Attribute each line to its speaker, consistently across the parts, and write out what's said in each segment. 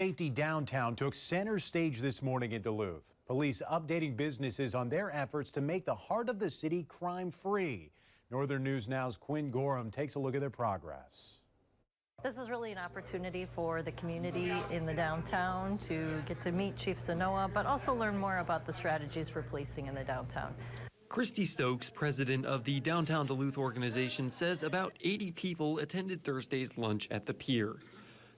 Speaker 1: Safety downtown took center stage this morning in Duluth. Police updating businesses on their efforts to make the heart of the city crime-free. Northern News Now's Quinn Gorham takes a look at their progress.
Speaker 2: This is really an opportunity for the community in the downtown to get to meet Chief Sanoa, but also learn more about the strategies for policing in the downtown.
Speaker 3: Christy Stokes, president of the Downtown Duluth organization, says about 80 people attended Thursday's lunch at the pier.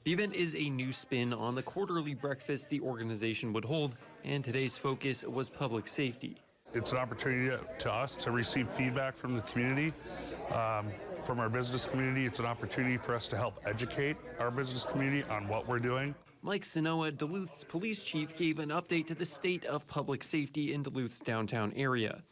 Speaker 3: The event is a new spin on the quarterly breakfast the organization would hold, and today's focus was public safety.
Speaker 4: It's an opportunity to us to receive feedback from the community, from our business community. It's an opportunity for us to help educate our business community on what we're doing.
Speaker 3: Mike Sanoa, Duluth's police chief, gave an update to the state of public safety in Duluth's downtown area.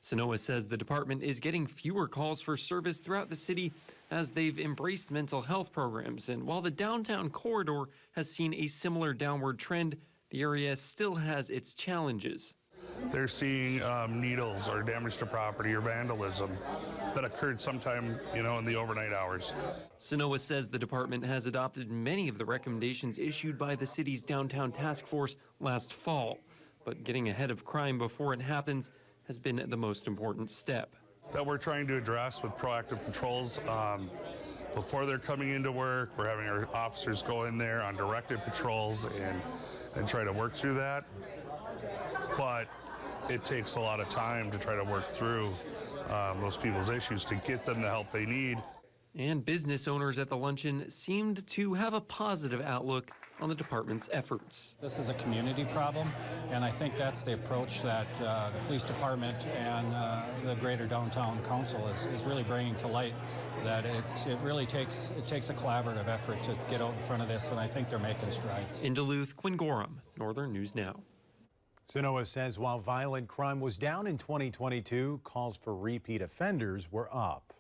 Speaker 3: Sanoa says the department is getting fewer calls for service throughout the city as they've embraced mental health programs. And while the downtown corridor has seen a similar downward trend, the area still has its challenges.
Speaker 4: They're seeing needles or damage to property or vandalism that occurred sometime, in the overnight hours.
Speaker 3: Sanoa says the department has adopted many of the recommendations issued by the city's downtown task force last fall, but getting ahead of crime before it happens has been the most important step.
Speaker 4: That we're trying to address with proactive patrols before they're coming into work. We're having our officers go in there on directed patrols and try to work through that. But it takes a lot of time to try to work through those people's issues to get them the help they need.
Speaker 3: And business owners at the luncheon seemed to have a positive outlook on the department's efforts.
Speaker 5: This is a community problem, and I think that's the approach that the police department and the greater downtown council is really bringing to light. That it really takes a collaborative effort to get out in front of this, and I think they're making strides.
Speaker 3: In Duluth, Quinn Gorham, Northern News Now.
Speaker 1: Sanoa says while violent crime was down in 2022, calls for repeat offenders were up.